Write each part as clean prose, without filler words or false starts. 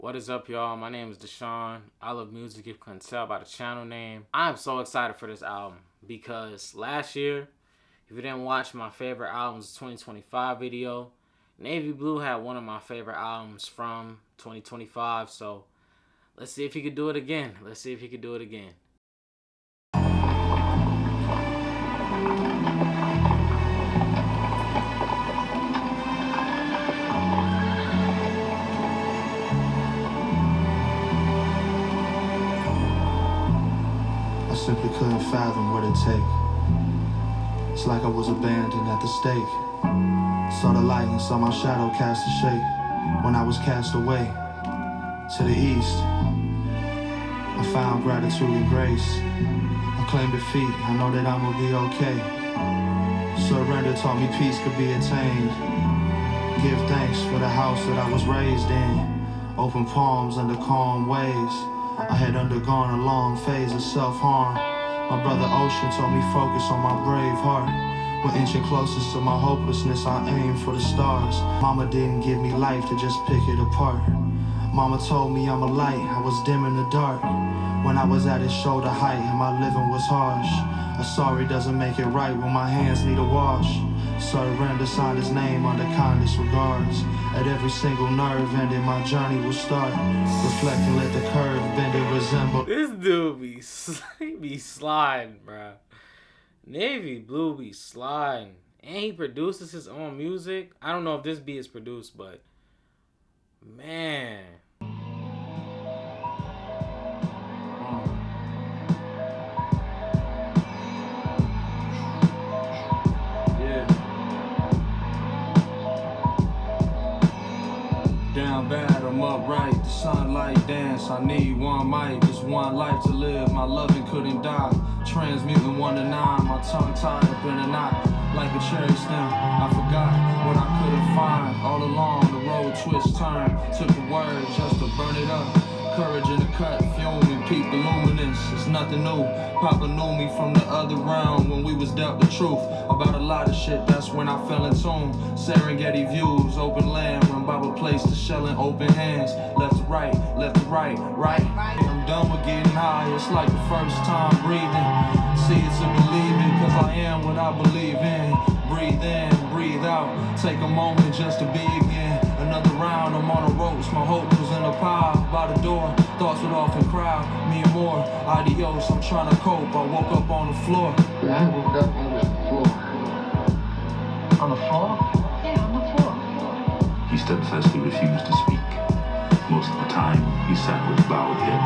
What is up, y'all? My name is Deshaun. I love music, if you couldn't tell by the channel name. I'm so excited for this album because last year, if you didn't watch my favorite albums 2025 video, Navy Blue had one of my favorite albums from 2025. So let's see if he could do it again. I simply couldn't fathom what it'd take. It's like I was abandoned at the stake. Saw the light and saw my shadow cast a shape. When I was cast away to the east, I found gratitude and grace. I claim defeat, I know that I'ma be okay. Surrender taught me peace could be attained. Give thanks for the house that I was raised in. Open palms under calm waves. I had undergone a long phase of self-harm. My brother Ocean told me focus on my brave heart. When inching closest to my hopelessness, I aimed for the stars. Mama didn't give me life to just pick it apart. Mama told me I'm a light, I was dim in the dark. When I was at his shoulder height and my living was harsh. A sorry doesn't make it right when my hands need a wash. Surrender signed his name under kindest regards. At every single nerve ending, my journey will start. Reflect and let the curve bend and resemble. This dude be sliding, bruh. Navy Blue be sliding. And he produces his own music. I don't know if this beat is produced, but man. Down bad, I'm upright, the sunlight dance. I need one mic, just one life to live. My loving couldn't die. Transmuting 1 to 9, my tongue tied up in a knot. Like a cherry stem, I forgot what I couldn't find. All along the road twist turn. Took a word just to burn it up. Courage in the cut, fuming, peak the luminous. It's nothing new. Papa knew me from the other realm when we was dealt the truth about a lot of shit. That's when I fell in tune. Serengeti views, open land. When Baba placed the shell in open hands. Left to right, right. I'm done with getting high. It's like the first time breathing. See it to believe it, cause I am what I believe in. Breathe in, breathe out. Take a moment just to be again. Another round, I'm on the ropes. My hope was in a pile by the door. Thoughts would often crowd me and more. Adios, I'm trying to cope. I woke up on the floor. Yeah, I woke up on the floor. On the floor? Yeah, on the floor. He steadfastly refused to speak. Most of the time, he sat with bowed head,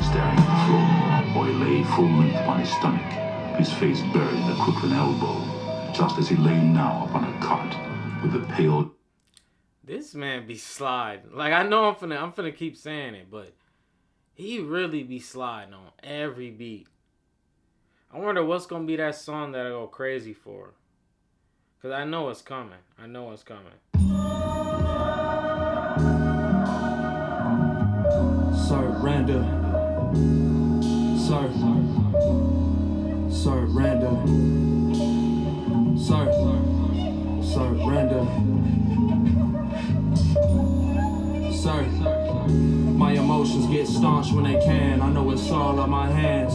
staring at the floor, or he lay full length upon his stomach, his face buried in the crook of an elbow, just as he lay now upon a cot with a pale... This man be sliding. Like, I know I'm finna keep saying it, but he really be sliding on every beat. I wonder what's gonna be that song that I go crazy for. Cause I know it's coming. Surrender. Surrender. My emotions get staunch when they can. I know it's all on my hands.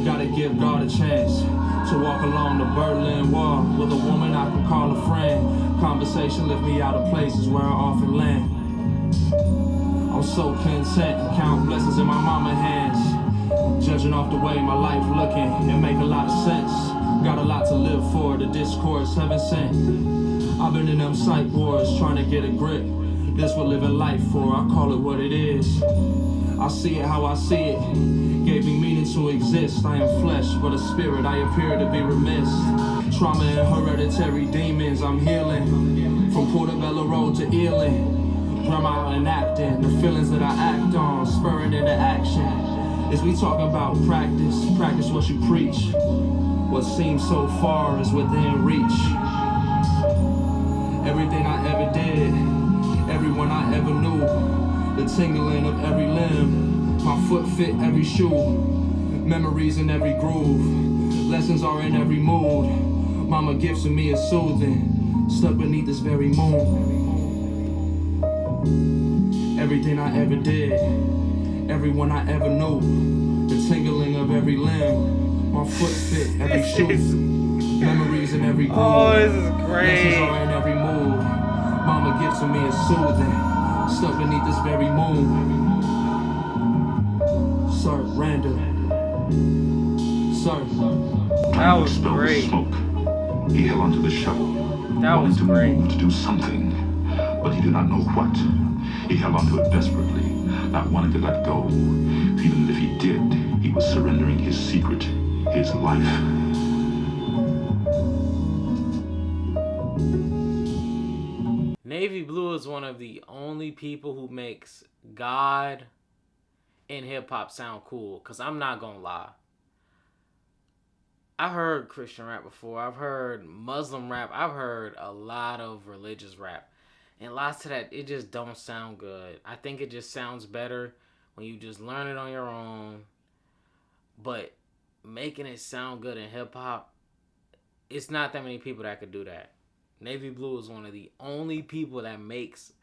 Gotta give God a chance to walk along the Berlin Wall with a woman I can call a friend. Conversation lift me out of places where I often land. I'm so content, count blessings in my mama hands. Judging off the way my life looking, it make a lot of sense. Got a lot to live for, the discourse heaven sent. I've been in them psych wars trying to get a grip. This what living life for, I call it what it is. I see it how I see it, gave me meaning to exist. I am flesh, but a spirit, I appear to be remiss. Trauma and hereditary demons, I'm healing. From Portobello Road to Ealing. Grandma enacting, the feelings that I act on, spurring into action. As we talk about practice what you preach. What seems so far is within reach. Everything I ever did, everyone I ever knew, the tingling of every limb, my foot fit every shoe, memories in every groove, lessons are in every mood. Mama gifts of me is soothing, stuck beneath this very moon. everything I ever did, everyone I ever knew, the tingling of every limb, my foot fit every shoe, memories in every groove. Oh, this is great. Lessons are in every move. Mama gives to me is soothing, stuck beneath this very moon. Surrender. Sir. That was Expelled the great. smoke. He held onto the shovel. That wanted was to great. move, to do something, but he did not know what. He held onto it desperately, not wanting to let go. Feeling that if he did, he was surrendering his secret, his life. Navy Blue is one of the only people who makes God and hip-hop sound cool. Because I'm not going to lie. I've heard Christian rap before. I've heard Muslim rap. I've heard a lot of religious rap. And lots of that, it just don't sound good. I think it just sounds better when you just learn it on your own. But making it sound good in hip-hop, it's not that many people that could do that. Navy Blue is one of the only people that makes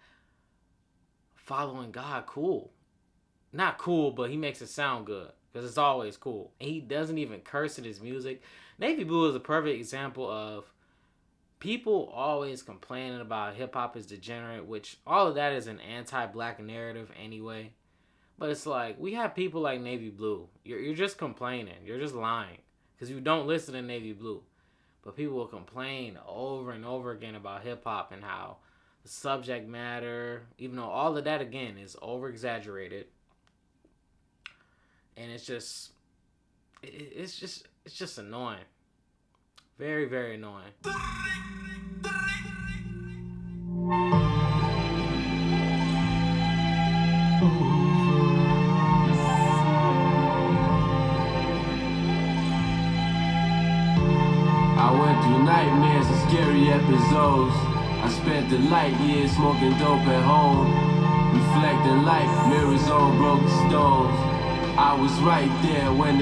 following God cool. Not cool, but he makes it sound good. Because it's always cool. And he doesn't even curse in his music. Navy Blue is a perfect example of people always complaining about hip-hop is degenerate, which all of that is an anti-black narrative anyway. But it's like, we have people like Navy Blue. You're just complaining. You're just lying. Because you don't listen to Navy Blue. But people will complain over and over again about hip-hop and how the subject matter, even though all of that, again, is over-exaggerated. And it's just annoying. Very, very annoying. I went through nightmares and scary episodes. I spent the light years smoking dope at home, reflecting light, mirrors on broken stones. I was right there when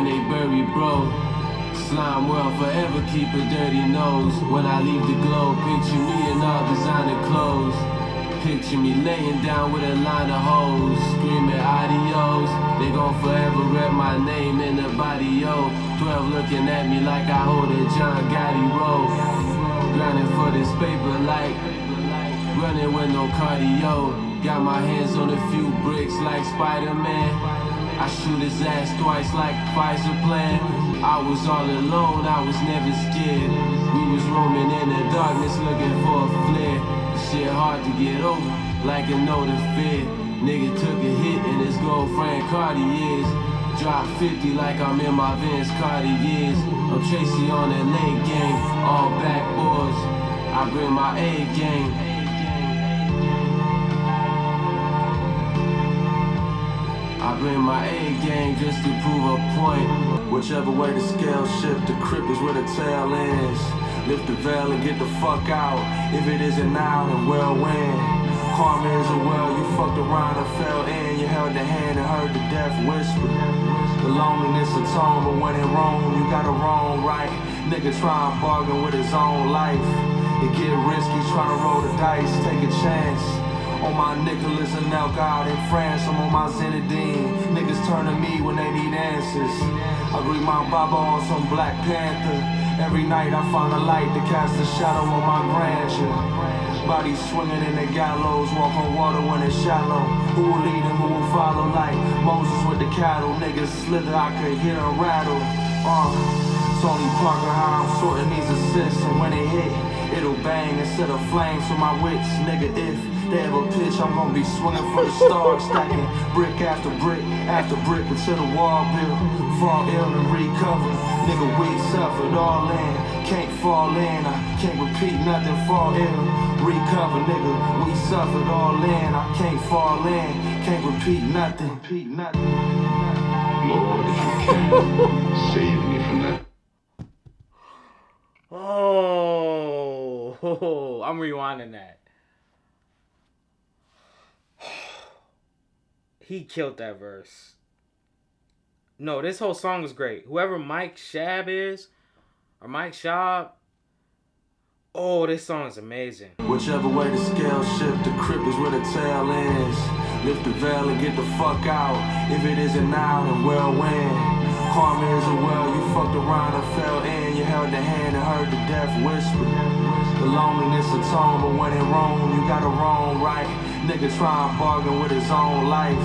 they buried bro. Slime will forever keep a dirty nose. When I leave the globe, picture me in all designer clothes. Picture me laying down with a line of hoes, screaming adios. They gon' forever rep my name in the body, yo. 12 looking at me like I hold a John Gotti roll. Grinding for this paper like running with no cardio. Got my hands on a few bricks like Spider-Man. I shoot his ass twice like Pfizer plan. I was all alone, I was never scared. We was roaming in the darkness looking for a flare. Shit hard to get over, like a note of fear. Nigga took a hit in his girlfriend Cartier's. Drop 50 like I'm in my Vince Cartier's. I'm Tracy on that late game, all backboards. I bring my A game. I bring my A game just to prove a point. Whichever way the scale shift, the crib is where the tail ends. Lift the veil and get the fuck out. If it isn't now, then well when. Karma is a well, you fucked around and fell in. You held the hand and heard the death whisper. The loneliness atone, but when it wrong, you got it wrong right. Nigga try and bargain with his own life. It get risky, try to roll the dice, take a chance. On my Nicholas and Elk out in France, I'm on my Zinedine. Niggas turn to me when they need answers. I greet my Baba on some Black Panther. Every night I find a light to cast a shadow on my grandeur. Bodies swinging in the gallows, walk on water when it's shallow. Who will lead and who will follow like Moses with the cattle. Niggas slither, I could hear a rattle. Tony Parker, how I'm sorting these assists. And when it hit, it'll bang instead of flames for my wits. Nigga, if they ever pitch, I'm gonna be swinging for the stars. Stacking brick after brick until the wall built. Fall ill and recover. Nigga, we suffered all in. Can't fall in, I can't repeat nothing. Fall ill, recover, nigga. We suffered all in. I can't fall in, can't repeat nothing. Lord, if you can, save me from that. Oh, I'm rewinding that. He killed that verse. No, this whole song is great. Whoever Mike Shab is, or Mike Shab, Oh, this song is amazing. Whichever way the scale shift, the crip is where the tail ends. Lift the veil and get the fuck out. If it isn't now, then we'll win. Karma is a well, you fucked around and fell in. You held the hand and heard the death whisper. The loneliness atone, but when it wrong, you gotta wrong right. Nigga try and bargain with his own life.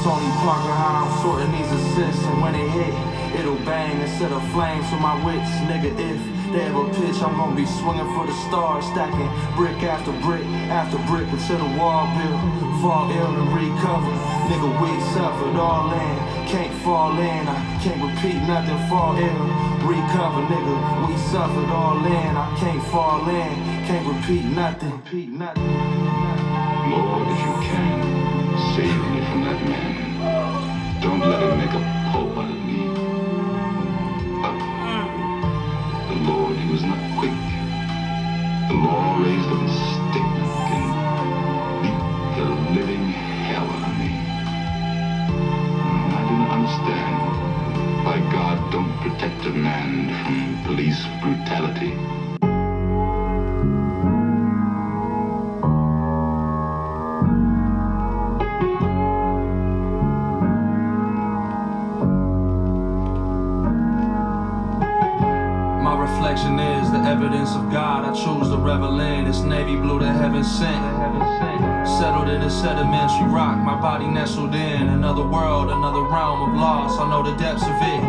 Tony Parker, how I'm sorting these assists, and when it hit, it'll bang instead of flames for my wits. Nigga, if they ever pitch, I'm gonna be swinging for the stars, stacking brick after brick until the wall build. Fall ill and recover. Nigga, we suffered all in. Can't fall in, I can't repeat nothing. Fall ill, recover, nigga. We suffered all in. I can't fall in, can't repeat nothing. Lord, if you can, save me from that man. Don't let him make a Pope out of me. But the Lord, he was not quick. The Lord raised up a stick and beat the living hell out of me. I didn't understand why God don't protect a man from police brutality. Reflection is the evidence of God. I choose to revel in. It's navy blue that heaven sent. Settled in a sedimentary rock, my body nestled in another world, another realm of loss. I know the depths of it.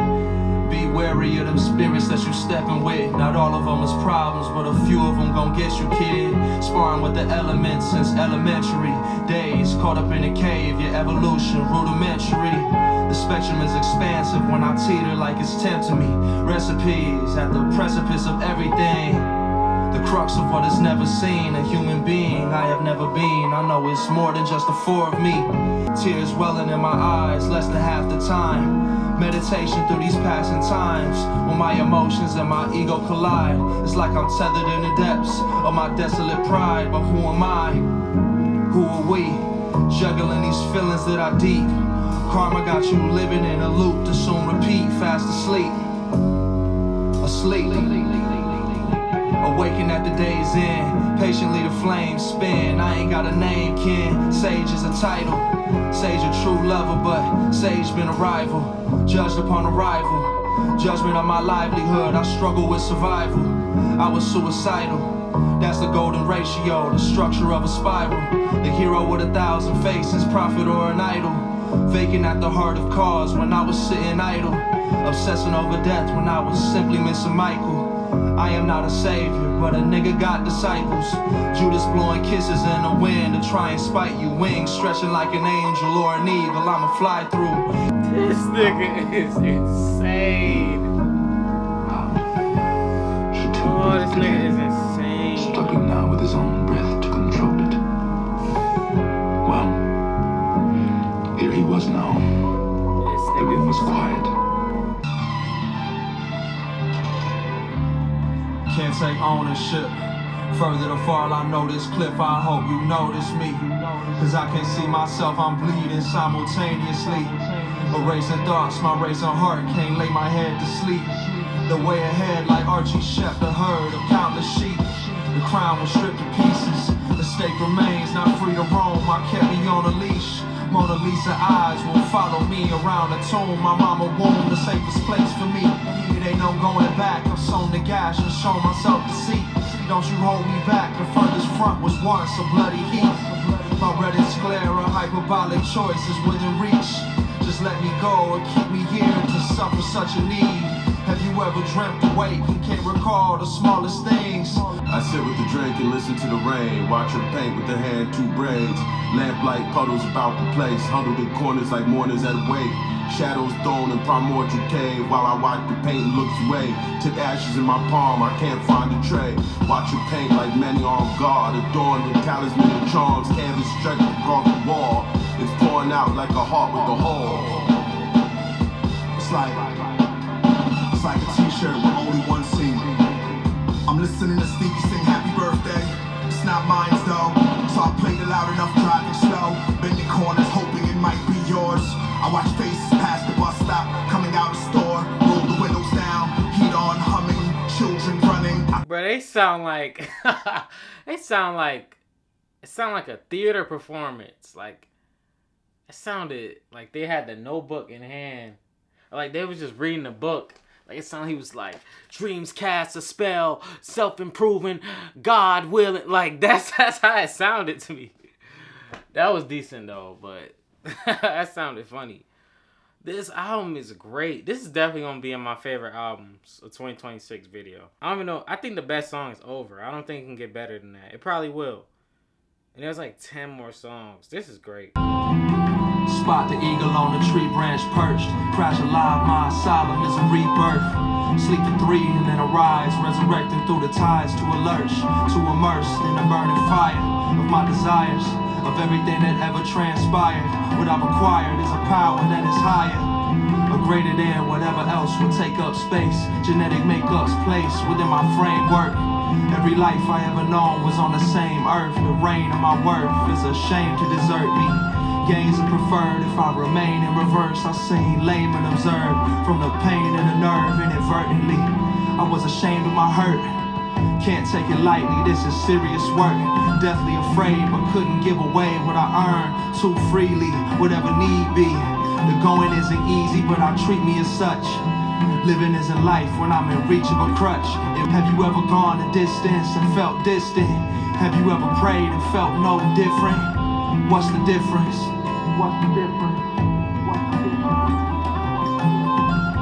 Be wary of them spirits that you stepping with. Not all of them is problems, but a few of them gon' get you, kid. Sparring with the elements since elementary days. Caught up in a cave, your evolution rudimentary. The spectrum is expansive when I teeter like it's tempting me. Recipes at the precipice of everything. The crux of what is never seen. A human being I have never been. I know it's more than just the four of me. Tears welling in my eyes, less than half the time. Meditation through these passing times. When my emotions and my ego collide. It's like I'm tethered in the depths of my desolate pride. But who am I? Who are we? Juggling these feelings that are deep. Karma got you living in a loop to soon repeat, fast asleep. Asleep. Awaken at the day's end. Patiently the flames spin. I ain't got a name, kin. Sage is a title. Sage a true lover, but sage been a rival. Judged upon arrival. Judgment of my livelihood. I struggle with survival. I was suicidal. That's the golden ratio, the structure of a spiral. The hero with 1,000 faces, prophet or an idol. Vacant at the heart of cause when I was sitting idle. Obsessing over death when I was simply missing Michael. I am not a savior, but a nigga got disciples. Judas blowing kisses in the wind to try and spite you. Wings stretching like an angel or an eagle, I'ma fly through. This nigga is insane. Oh, this nigga is insane. Struggling now with his own breath to control it. Well, here he was now. The room was quiet. Can't take ownership. Further to fall, I know this cliff. I hope you notice me. Cause I can't see myself, I'm bleeding simultaneously. Erasing thoughts, my racing heart can't lay my head to sleep. The way ahead like Archie Shepp, the herd of countless sheep. The crown was stripped to pieces. The stake remains, not free to roam. I kept me on a leash. Mona Lisa eyes will follow me around the tomb. My mama womb, the safest place for me. It ain't no going back. I've sewn the gash and shown myself to see. Don't you hold me back. The furthest front was once a bloody heat. My red and sclera, hyperbolic choices within reach. Just let me go or keep me here to suffer such a need. Have you ever dreamt awake and can't recall the smallest things? I sit with the drink and listen to the rain. Watch her paint with her hand, 2 braids. Lamplight puddles about the place. Huddled in corners like mourners at a wake. Shadows thrown in primordial cave. While I watch the paint and looks away. Tip ashes in my palm, I can't find a tray. Watch her paint like many on guard. Adorned with talisman and charms. Canvas stretched across the wall. It's pouring out like a heart with a hole. It's like a t-shirt with only one seam. I'm listening to Stevie sing happy birthday. It's not mine though, so I played it loud enough, driving slow. Bending corners, hoping it might be yours. I watch faces past the bus stop, coming out of the store. Roll the windows down, heat on, humming, children running. Bro, they sound like it sound like a theater performance. Like it sounded like they had the notebook in hand, or like they was just reading the book. Like it sounded he was like, dreams cast a spell, self-improving, God willing. Like that's how it sounded to me. That was decent though, but that sounded funny. This album is great. This is definitely gonna be in my favorite albums of 2026 video. I don't even know. I think the best song is Over. I don't think it can get better than that. It probably will. And there's like 10 more songs. This is great. Spot the eagle on the tree branch perched. Crash alive, my asylum is a rebirth. Sleep for 3 and then arise, resurrecting through the tides to a lurch, to immerse in the burning fire of my desires, of everything that ever transpired. What I've acquired is a power that is higher, or greater than whatever else will take up space. Genetic makeup's place within my framework. Every life I ever known was on the same earth. The reign of my worth is a shame to desert me. Gains are preferred if I remain in reverse. I seen, lame and observed from the pain and the nerve inadvertently. I was ashamed of my hurt. Can't take it lightly, this is serious work. Deathly afraid, but couldn't give away what I earned too freely, whatever need be. The going isn't easy, but I treat me as such. Living isn't life when I'm in reach of a crutch. Have you ever gone a distance and felt distant? Have you ever prayed and felt no different? What's the difference? What's the difference? What's the difference?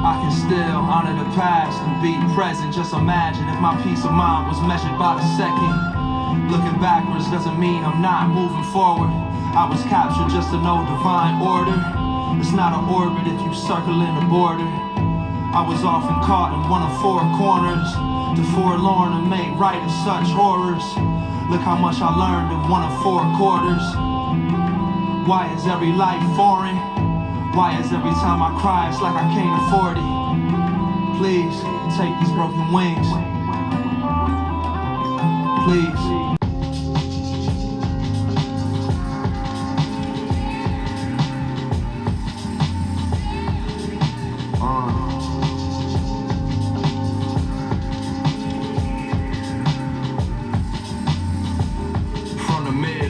I can still honor the past and be present. Just imagine if my peace of mind was measured by the second. Looking backwards doesn't mean I'm not moving forward. I was captured just to know divine order. It's not an orbit if you circle in the border. I was often caught in one of 4 corners, the forlorn and made right of such horrors. Look how much I learned in one of 4 quarters. Why is every life foreign? Why is every time I cry it's like I can't afford it? Please, take these broken wings. Please.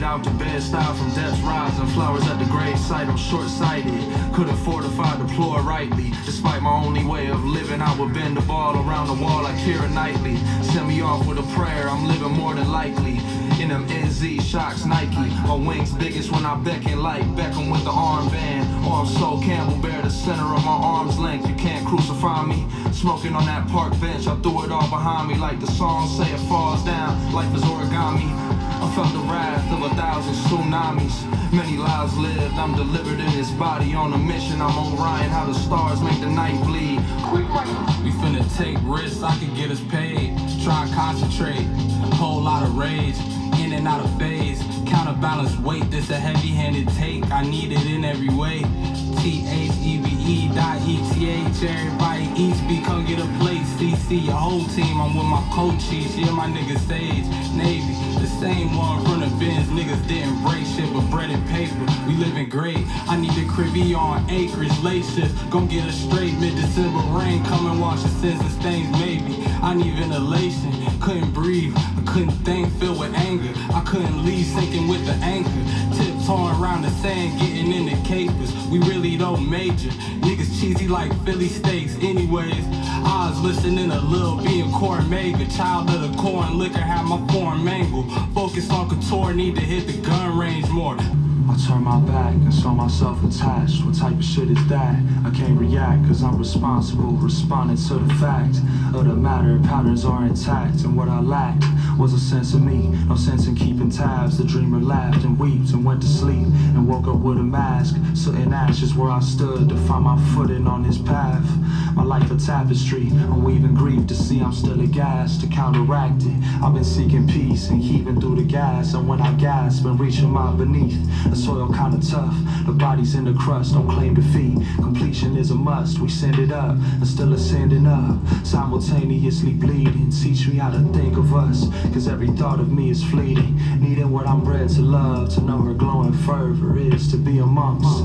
Out to bed, style from depths rising, flowers at the grave site, I'm short-sighted. Couldn't fortify, deploy rightly. Despite my only way of living, I would bend the ball around the wall like Kira Knightley. Send me off with a prayer, I'm living more than likely. In them NZ shocks, Nike. My wings biggest when I beckon like Beckham with the armband. Arms so Campbell bear the center of my arm's length. You can't crucify me. Smoking on that park bench, I threw it all behind me like the song say it falls down. Life is origami. I felt the wrath of 1,000 tsunamis. Many lives lived, I'm delivered in this body on a mission. I'm Orion, how the stars make the night bleed. We finna take risks, I could get us paid. Try and concentrate, whole lot of rage. In and out of phase, counterbalance weight, this a heavy-handed take. I need it in every way. THEBE.ETH, everybody eats B, come get a plate. CC, your whole team, I'm with my coaches. Yeah, my niggas Sage, Navy, the same one from the Benz. Niggas didn't break shit, but bread and paper. We living great. I need the cribby on acreage, late shift. Gon' get us straight. Mid-December rain, come and wash the sins and stains. Maybe I need ventilation. Couldn't breathe, I couldn't think, filled with anger. I couldn't leave, sinking with the anchor. Tiptoeing around the sand, getting in the capers. We really don't major. Niggas cheesy like Philly steaks. Anyways, I was listening to Lil B and Corn Mega. Child of the corn liquor, had my form mangled. Focus on couture, need to hit the gun range more. I turned my back and saw myself attached. What type of shit is that? I can't react cause I'm responsible, responding to the fact of the matter. Patterns are intact and what I lacked was a sense of me. No sense in keeping tabs. The dreamer laughed and wept and went to sleep and woke up with a mask. Soot and ashes where I stood to find my footing on this path. My life a tapestry, I'm weaving grief to see I'm still aghast. To counteract it, I've been seeking peace and heaving through the gas. And when I gasp and reaching my beneath, the soil kinda tough, the body's in the crust, don't claim defeat. Completion is a must, we send it up and still ascending up. Simultaneously bleeding, teach me how to think of us. Cause every thought of me is fleeting, needing what I'm bred to love. To know her glowing fervor is to be amongst.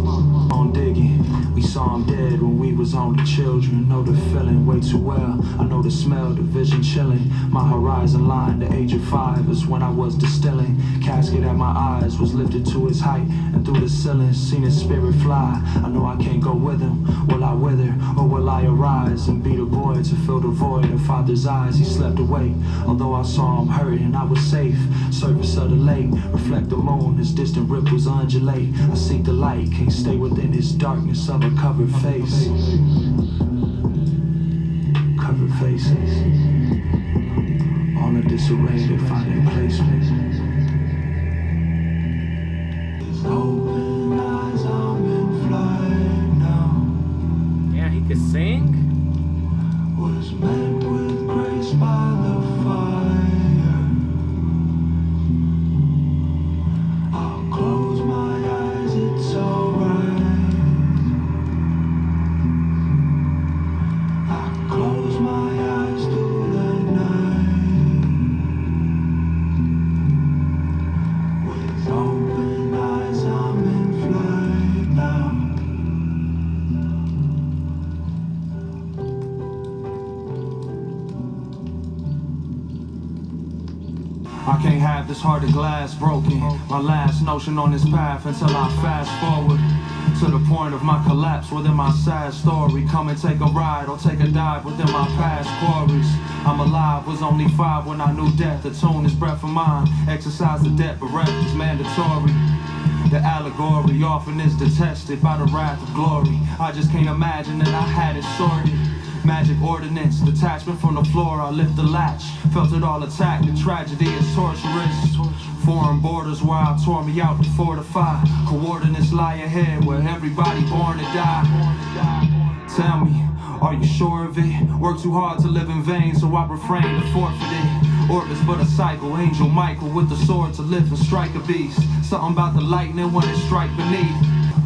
On digging, we saw him dead when we was only children. Know the feeling way too well, I know the smell, the vision chilling. My horizon line, the age of 5 is when I was distilling. Casket at my eyes was lifted to his height, and through the ceiling seen his spirit fly. I know I can't go with him. Will I wither or will I arise and be the boy to fill the void in father's eyes? He slept away, although I saw him hurt and I was safe. Surface of the lake, reflect the moon as distant ripples undulate. I seek the light, can't stay within this darkness of a covered face. Covered faces, all in disarray, they find their placement. Open eyes, I'm in flight now. Yeah, he could sing. Was met with grace by the fire. I'll close my eyes, it's alright. I close my eyes through the night. With open eyes, I'm in flight now. I can't have this heart of glass broken. My last notion on this path until I fast forward to the point of my collapse within my sad story. Come and take a ride or take a dive within my past quarries. I'm alive, was only 5 when I knew death. Attune this breath of mine, exercise the debt, but rest is mandatory. The allegory often is detested by the wrath of glory. I just can't imagine that I had it sorted. Magic ordinance, detachment from the floor, I lift the latch. Felt it all attack, the tragedy is torturous. Foreign borders where I tore me out to fortify. Coordinates lie ahead where everybody born to die. Tell me, are you sure of it? Work too hard to live in vain, so I refrain to forfeit it. Orbit's but a cycle, Angel Michael with the sword to lift and strike a beast. Something about the lightning when it strike beneath.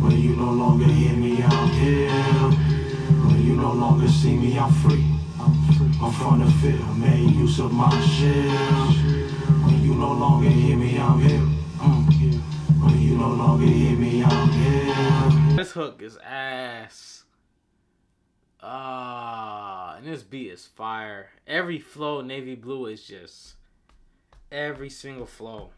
When you no longer hear me, I'm here. When you no longer see me, I'm free. I'm from the field, made use of my shield. When you no longer hear me, I'm here. When you no longer hear me, I'm here. This hook is ass. And this beat is fire. Every flow, Navy Blue is just every single flow.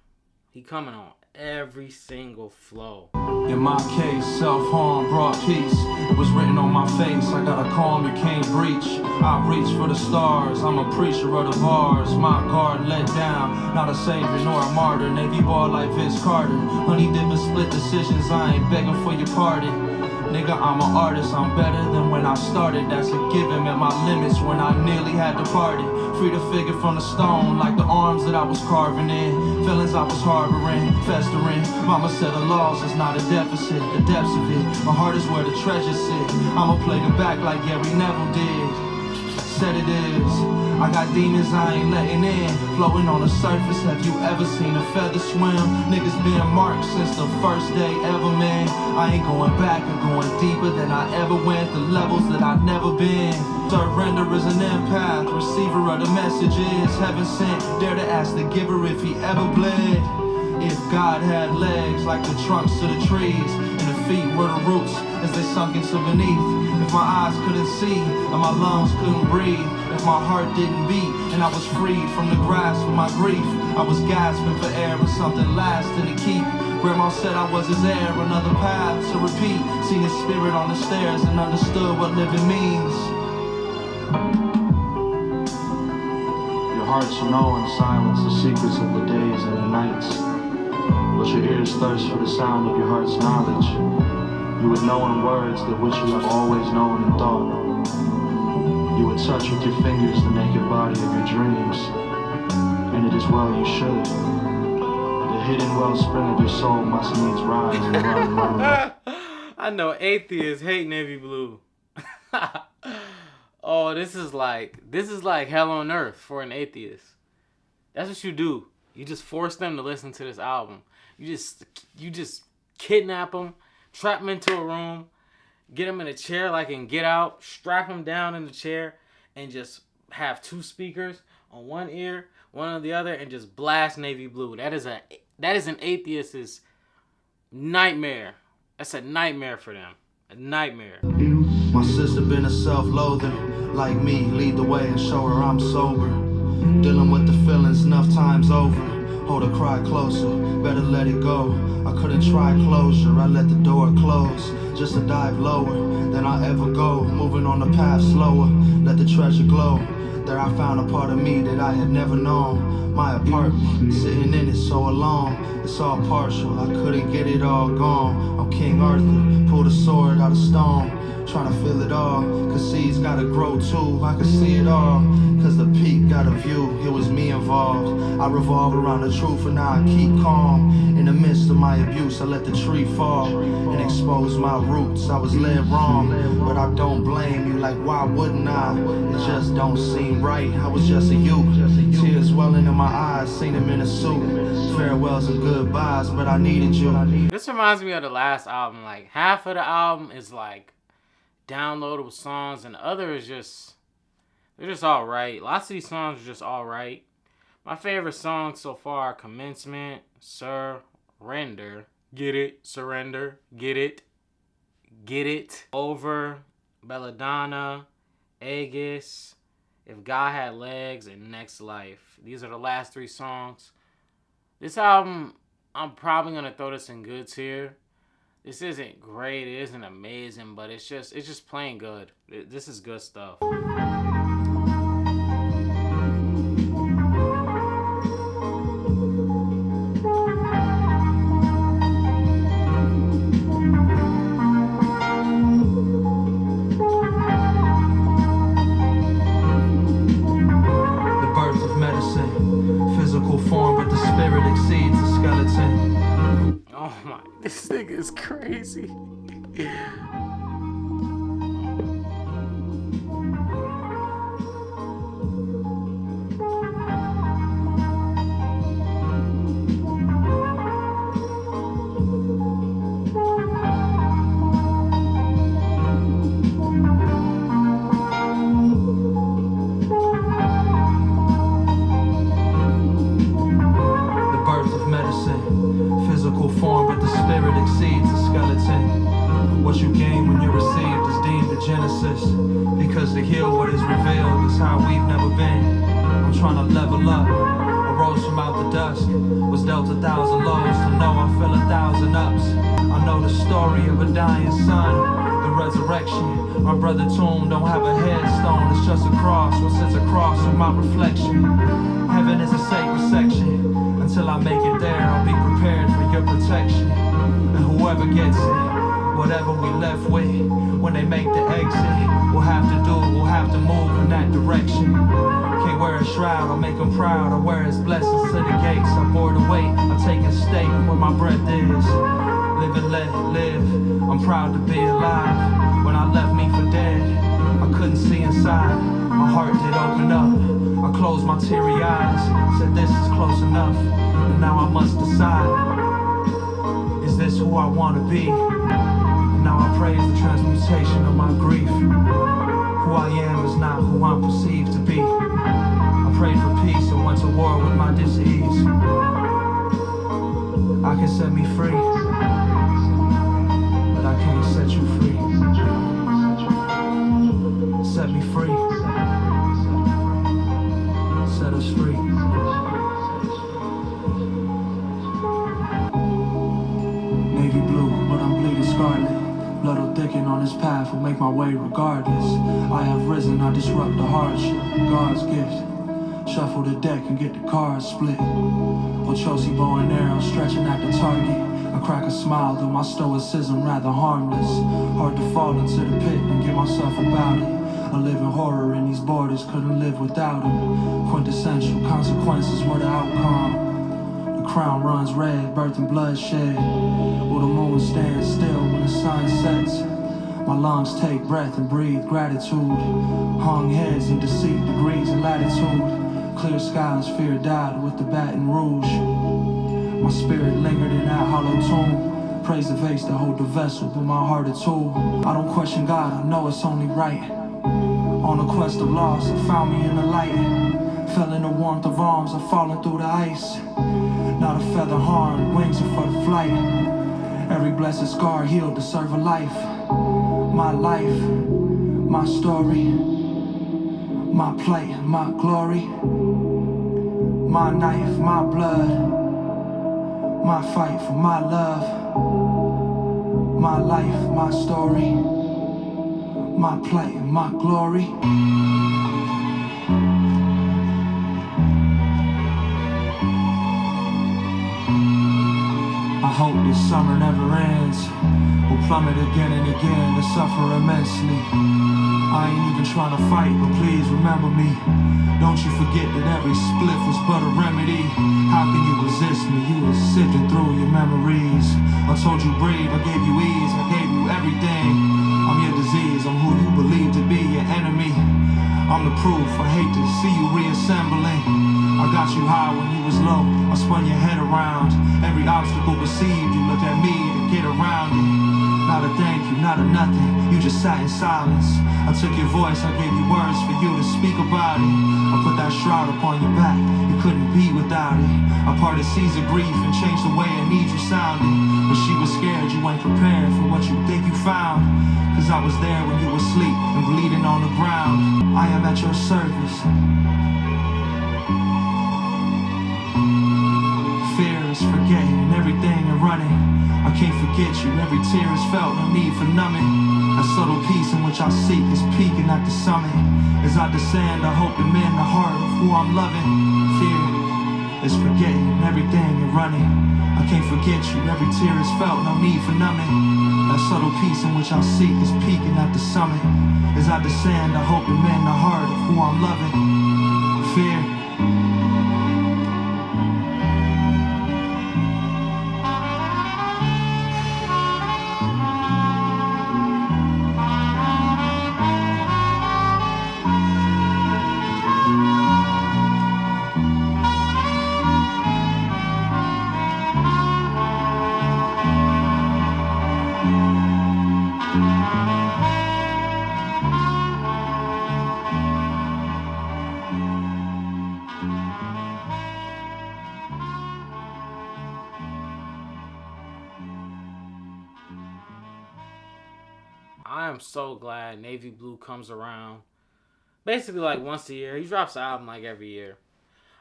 He coming on every single flow. In my case, self-harm brought peace. It was written on my face, I got a calm you can't breach. I reach for the stars, I'm a preacher of the bars. My guard let down, not a savior nor a martyr. Navy ball like Vince Carter. Honey dipping split decisions, I ain't begging for your pardon. Nigga, I'm an artist, I'm better than when I started. That's a given, at my limits when I nearly had departed. Free to figure from the stone, like the arms that I was carving in. Feelings I was harboring, festering. Mama said the loss is not a deficit, the depths of it. My heart is where the treasure sit. I'ma play the back like Gary Neville did. Said it is. I got demons I ain't letting in, floating on the surface. Have you ever seen a feather swim? Niggas been marked since the first day ever, man. I ain't going back, I'm going deeper than I ever went. The levels that I've never been. Surrender is an empath, receiver of the messages. Heaven sent, dare to ask the giver if he ever bled. If God had legs like the trunks to the trees, and the feet were the roots as they sunk into beneath. If my eyes couldn't see and my lungs couldn't breathe, if my heart didn't beat and I was freed from the grasp of my grief, I was gasping for air and something lasting to keep. Grandma said I was his heir, another path to repeat. Seen his spirit on the stairs and understood what living means. Your hearts know in silence the secrets of the days and the nights, but your ears thirst for the sound of your heart's knowledge. You would know in words that which you have always known in thought. You would touch with your fingers the naked body of your dreams, and it is well you should. The hidden wellspring of your soul must needs rise and run. I know atheists hate Navy Blue. Oh, this is like hell on earth for an atheist. That's what you do. You just force them to listen to this album. You just kidnap them, trap them into a room, get them in a chair like in Get Out, strap them down in the chair, and just have 2 speakers, on one ear, one on the other, and just blast navy blue. That is an atheist's nightmare. That's a nightmare for them. A nightmare. My sister been a self-loather, like me, lead the way and show her I'm sober. Dealing with the feelings enough times over. Hold her cry closer, better let it go. I couldn't try closure, I let the door close. Just to dive lower than I ever go. Moving on the path slower, let the treasure glow. There I found a part of me that I had never known. My apartment, sitting in it so alone. It's all partial, I couldn't get it all gone. I'm King Arthur, pulled a sword out of stone. Trying to feel it all, cause seeds gotta grow too. I can see it all, cause the peak got a view. It was me involved. I revolve around the truth and now I keep calm. In the midst of my abuse, I let the tree fall and expose my roots. I was led wrong, but I don't blame you. Like why wouldn't I? It just don't seem right. I was just a youth. Tears welling in my eyes, seen him in a suit. Farewells and goodbyes, but I needed you. This reminds me of the last album. Like half of the album is like downloadable songs, and the other is just, they're just alright. Lots of these songs are just alright. My favorite songs so far are Commencement, Surrender, Get It, Surrender, Get It, Over, Belladonna, Aegis, If God Had Legs, and Next Life. These are the last 3 songs. This album, I'm probably gonna throw this in good tier. This isn't great, it isn't amazing, but it's just plain good. This is good stuff. The birth of medicine, physical form, but the spirit exceeds the skeleton. Oh my, this nigga is crazy. Because to heal what is revealed is how we've never been. I'm trying to level up. I rose from out the dusk, was dealt 1,000 lows to know I feel 1,000 ups. I know the story of a dying son, the resurrection. My brother tomb don't have a headstone, it's just a cross. What sits across from my reflection? Heaven is a sacred section. Until I make it there, I'll be prepared for your protection. And whoever gets it, whatever we left with, when they make the exit, we'll have to move in that direction. Can't wear a shroud, I'll make them proud. I wear his blessings to the gates. I bore the weight, I'm taking state where my breath is. Live and let it live, I'm proud to be alive. When I left me for dead, I couldn't see inside. My heart did open up, I closed my teary eyes. Said this is close enough, and now I must decide. Is this who I want to be? Now I praise the transmutation of my grief. Who I am is not who I'm perceived to be. I prayed for peace and went to war with my disease. I can set me free, but I can't set you free. Set me free. Set us free. Navy blue, but I'm bleeding scarlet. Blood will thicken on this path, will make my way regardless. I have risen, I disrupt the hardship, God's gift. Shuffle the deck and get the cards split. Ochosi bow and arrow stretching at the target. I crack a smile, though my stoicism rather harmless. Hard to fall into the pit and get myself about it. A living horror in these borders, couldn't live without him. Quintessential consequences were the outcome. The crown runs red, birthing bloodshed. Will the moon stand still when the sun sets? My lungs take breath and breathe gratitude. Hung heads in deceit, degrees in latitude. Clear skies, fear died with the Baton Rouge. My spirit lingered in that hollow tomb. Praise the vase that hold the vessel, but my heart a tool. I don't question God, I know it's only right. On a quest of loss, it found me in the light. Fell in the warmth of arms, I'm falling through the ice. Not a feather harmed, wings are for the flight. Every blessed scar healed to serve a life. My life, my story, my plight, my glory, my knife, my blood, my fight for my love, my life, my story, my plight, my glory. I hope this summer never ends. We'll plummet again and again to suffer immensely. I ain't even trying to fight, but please remember me. Don't you forget that every spliff was but a remedy. How can you resist me? You were sifting through your memories. I told you breathe, I gave you ease, I gave you everything. I'm your disease, I'm who you believe to be your enemy. I'm the proof, I hate to see you reassembling. I got you high when you was low, I spun your head around. Every obstacle perceived, you looked at me to get around it. Not a thank you, not a nothing, you just sat in silence. I took your voice, I gave you words for you to speak about it. I put that shroud upon your back, you couldn't be without it. I parted seas of grief and changed the way I need you sounded. But she was scared, you ain't prepared for what you think you found. Cause I was there when you were asleep and bleeding on the ground. I am at your service. Fear is forgetting everything and running. I can't forget you, every tear is felt, no need for numbing. A subtle peace in which I seek is peaking at the summit. As I descend, I hope to mend the heart of who I'm loving. Fear is forgetting everything and running. I can't forget you, every tear is felt, no need for numbing. That subtle peace in which I seek is peaking at the summit. As I descend, I hope to mend the heart of who I'm loving. Fear. I am so glad Navy Blue comes around. Basically, like once a year. He drops an album like every year.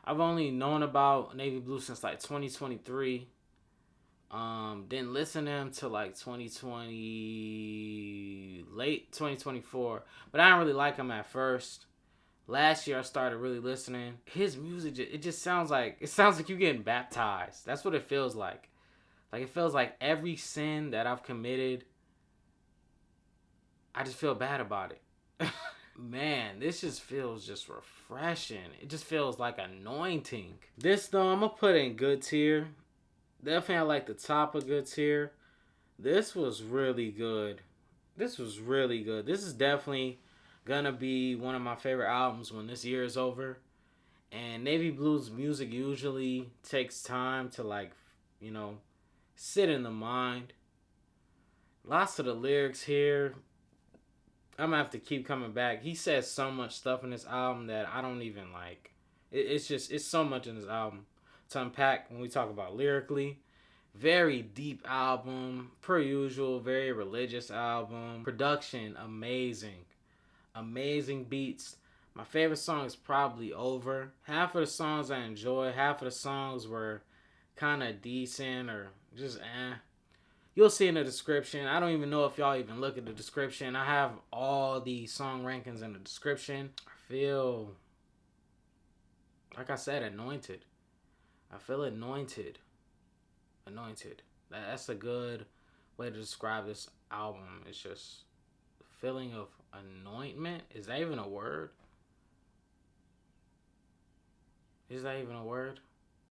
I've only known about Navy Blue since like 2023. Didn't listen to him till like 2020, late 2024. But I didn't really like him at first. Last year I started really listening. His music, it just sounds like you're getting baptized. That's what it feels like. Like it feels like every sin that I've committed, I just feel bad about it. Man, this just feels just refreshing. It just feels like anointing. This though, I'm gonna put in good tier. Definitely I like the top of good tier. This was really good. This was really good. This is definitely gonna be one of my favorite albums when this year is over. And Navy Blue's music usually takes time to like, you know, sit in the mind. Lots of the lyrics here, I'm gonna have to keep coming back. He says so much stuff in this album that I don't even like. It's so much in this album to unpack when we talk about lyrically. Very deep album, per usual, very religious album. Production, amazing. Amazing beats. My favorite song is probably Over. Half of the songs I enjoy, half of the songs were kind of decent or just eh. You'll see in the description. I don't even know if y'all even look at the description. I have all the song rankings in the description. I feel, like I said, anointed. I feel anointed. Anointed. That's a good way to describe this album. It's just the feeling of anointment. Is that even a word? Is that even a word?